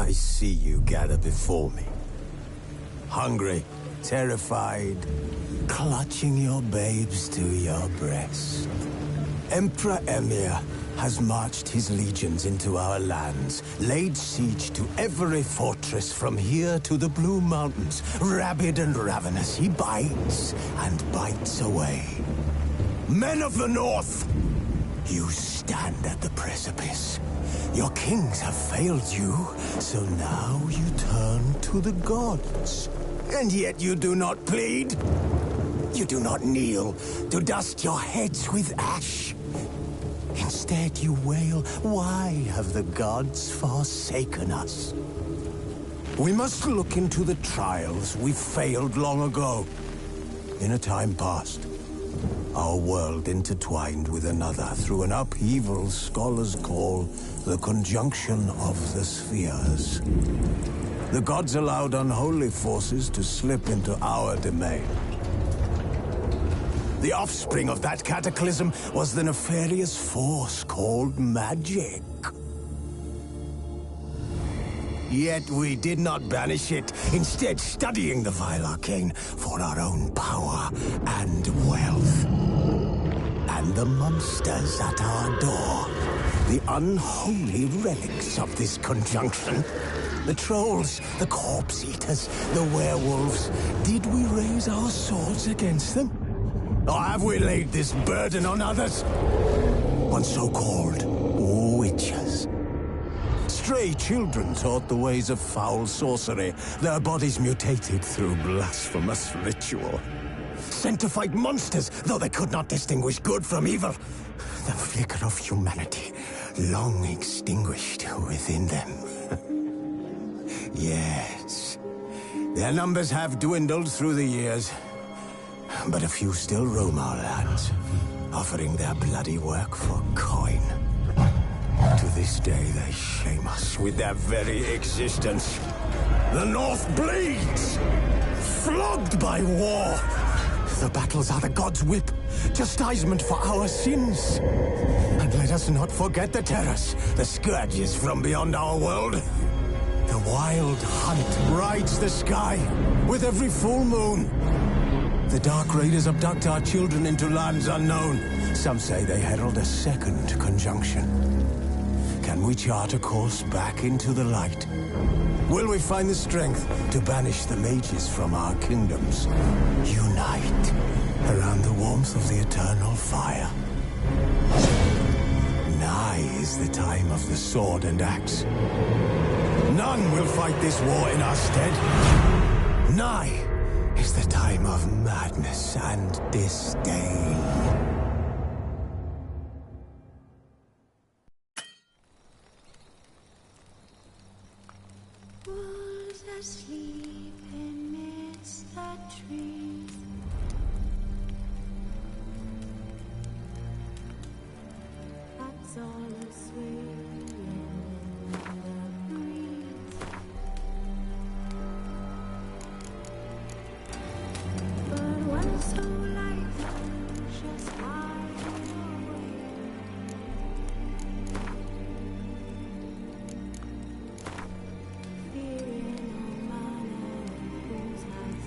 I see you gather before me. Hungry, terrified, clutching your babes to your breast. Emperor Emir has marched his legions into our lands, laid siege to every fortress from here to the Blue Mountains. Rabid and ravenous, he bites and bites away. Men of the North, you stand at the precipice. Your kings have failed you, so now you turn to the gods. And yet you do not plead. You do not kneel to dust your heads with ash. Instead you wail, why have the gods forsaken us? We must look into the trials we failed long ago. In a time past, our world intertwined with another through an upheaval scholars call the conjunction of the spheres. The gods allowed unholy forces to slip into our domain. The offspring of that cataclysm was the nefarious force called magic. Yet we did not banish it, instead studying the vile arcane for our own power and wealth. And the monsters at our door, the unholy relics of this conjunction. The trolls, the corpse-eaters, the werewolves. Did we raise our swords against them? Or have we laid this burden on others? On so-called witches. Stray children taught the ways of foul sorcery, their bodies mutated through blasphemous ritual. Sent to fight monsters, though they could not distinguish good from evil. The flicker of humanity, long extinguished within them. Yes, their numbers have dwindled through the years. But a few still roam our lands, offering their bloody work for coin. To this day, they shame us with their very existence. The North bleeds, flogged by war. The battles are the gods' whip, chastisement for our sins. And let us not forget the terrors, the scourges from beyond our world. The wild hunt rides the sky with every full moon. The Dark Raiders abduct our children into lands unknown. Some say they herald a second conjunction. Can we chart a course back into the light? Will we find the strength to banish the mages from our kingdoms? Unite around the warmth of the eternal fire. Nigh is the time of the sword and axe. None will fight this war in our stead. Nigh is the time of madness and disdain. Wolves asleep amidst the trees. That's all swaying in the breeze. But one so light, just hide away. Fearing no man whose hands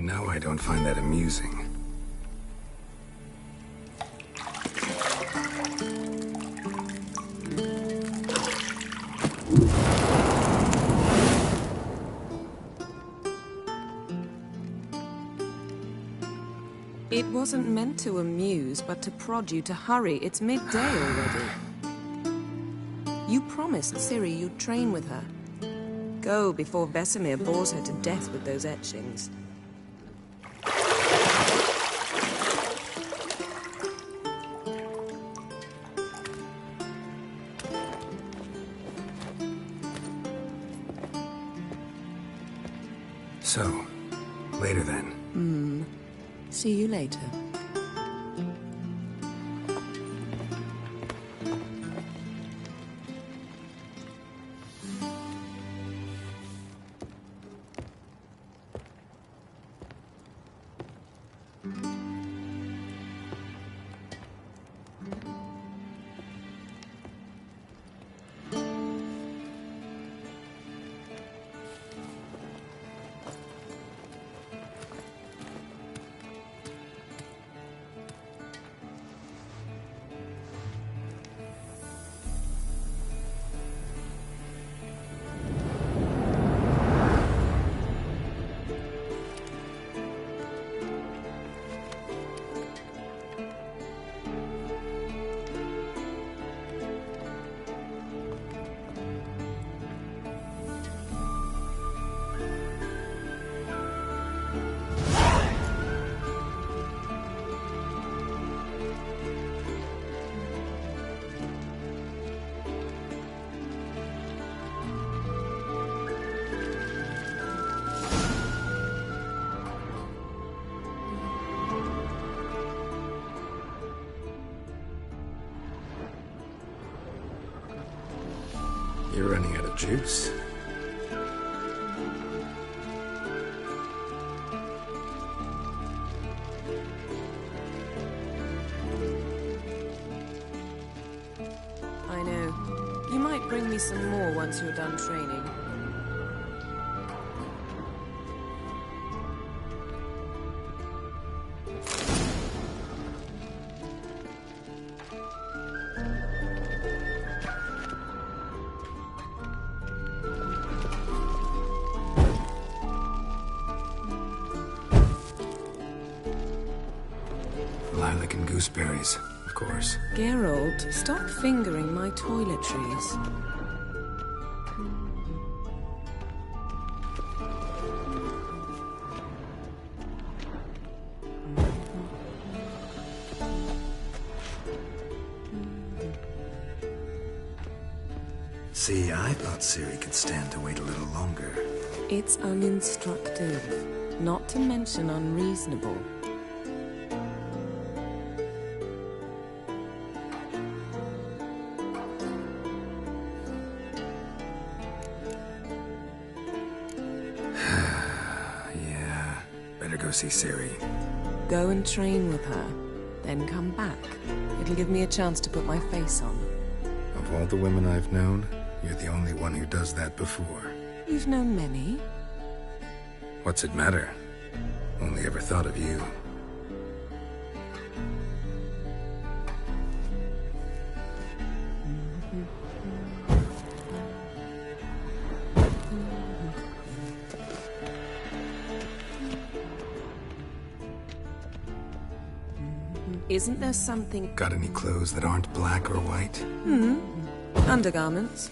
know I don't find that amusing. It wasn't meant to amuse, but to prod you to hurry. It's midday already. You promised Ciri you'd train with her. Go before Vesemir bores her to death with those etchings. So, later then. See you later. You're running out of juice. I know. You might bring me some more once you're done training. Lilac and gooseberries, of course. Geralt, stop fingering my toiletries. See, I thought Ciri could stand to wait a little longer. It's uninstructive, not to mention unreasonable. Yeah, better go see Ciri. Go and train with her, then come back. It'll give me a chance to put my face on. Of all the women I've known, you're the only one who does that before. You've known many. What's it matter? Only ever thought of you. Isn't there something... Got any clothes that aren't black or white? Undergarments?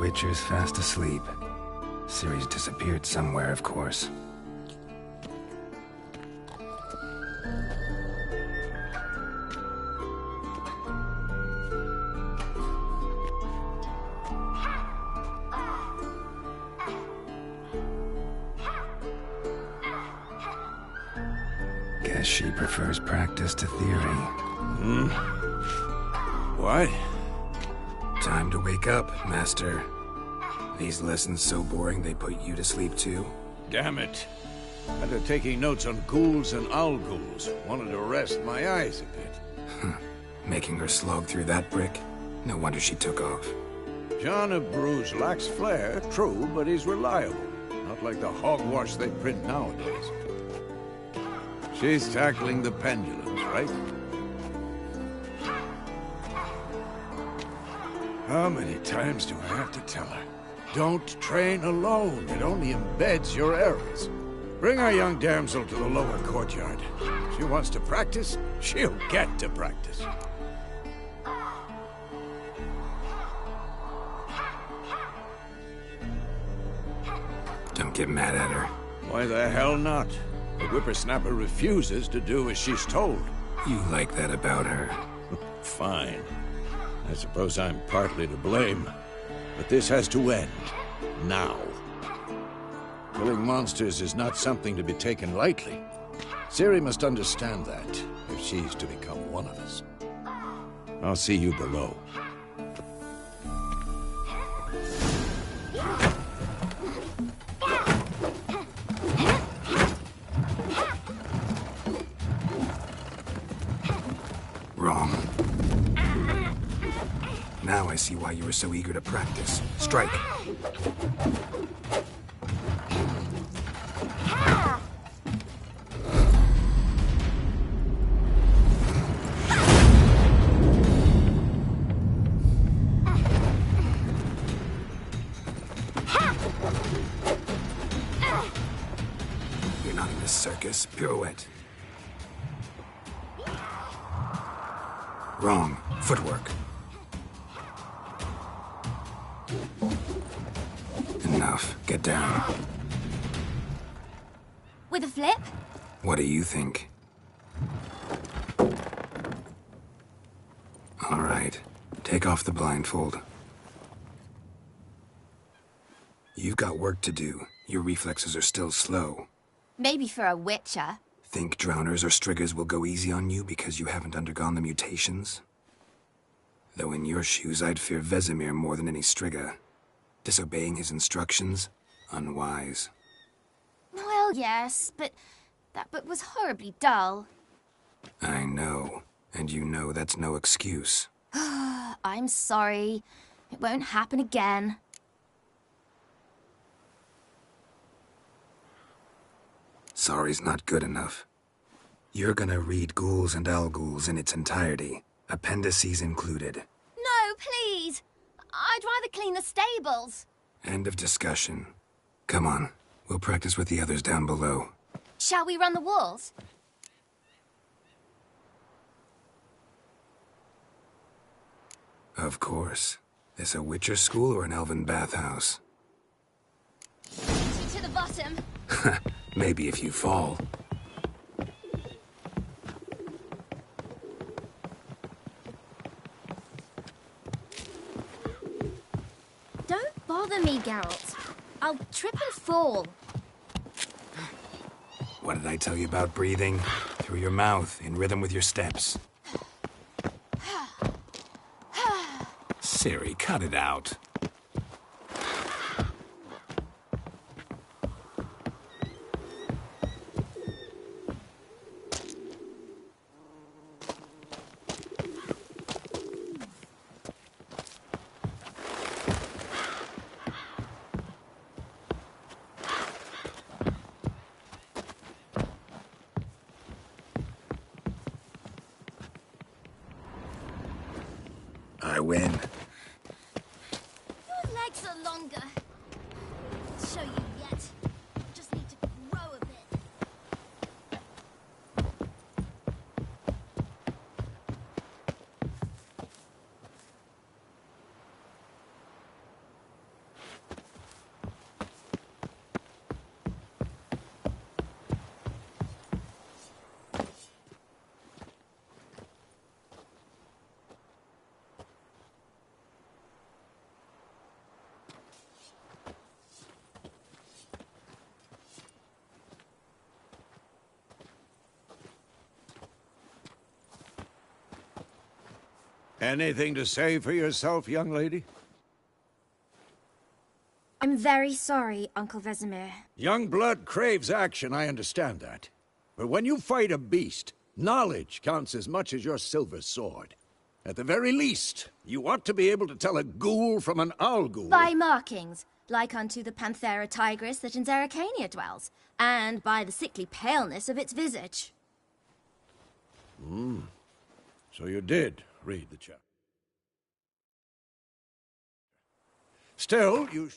Witcher's fast asleep. Ciri's disappeared somewhere, of course. Guess she prefers practice to theory. What? Time to wake up, Master. These lessons so boring they put you to sleep too? Damn it. After taking notes on ghouls and owl ghouls, wanted to rest my eyes a bit. Making her slog through that brick? No wonder she took off. John of Bruges lacks flair, true, but he's reliable. Not like the hogwash they print nowadays. She's tackling the pendulums, right? How many times do I have to tell her? Don't train alone. It only embeds your errors. Bring our young damsel to the lower courtyard. She wants to practice, she'll get to practice. Don't get mad at her. Why the hell not? The whippersnapper refuses to do as she's told. You like that about her. Fine. I suppose I'm partly to blame. But this has to end. Now. Killing monsters is not something to be taken lightly. Ciri must understand that, if she's to become one of us. I'll see you below. Wrong. Now I see why you were so eager to practice. Strike. You're not in this circus. Pirouette. Wrong. Footwork. Enough. Get down. With a flip? What do you think? All right. Take off the blindfold. You've got work to do. Your reflexes are still slow. Maybe for a witcher. Think drowners or striggers will go easy on you because you haven't undergone the mutations? Though in your shoes, I'd fear Vesemir more than any strigger. Disobeying his instructions? Unwise. Well, yes, but that book was horribly dull. I know. And you know that's no excuse. I'm sorry. It won't happen again. Sorry's not good enough. You're gonna read Ghouls and Owlghouls in its entirety, appendices included. No, please! I'd rather clean the stables. End of discussion. Come on, we'll practice with the others down below. Shall we run the walls? Of course. This a Witcher school or an elven bathhouse? To the bottom. Maybe if you fall. Don't bother me, Geralt. I'll trip and fall. What did I tell you about breathing? Through your mouth, in rhythm with your steps. Ciri, cut it out. I win. Your legs are longer. I'll show you yet. Just need to grow a bit. Anything to say for yourself, young lady? I'm very sorry, Uncle Vesemir. Young blood craves action, I understand that. But when you fight a beast, knowledge counts as much as your silver sword. At the very least, you ought to be able to tell a ghoul from an owl ghoul. By markings, like unto the Panthera tigris that in Zerrikania dwells, and by the sickly paleness of its visage. So you did read the chapter. Still, you...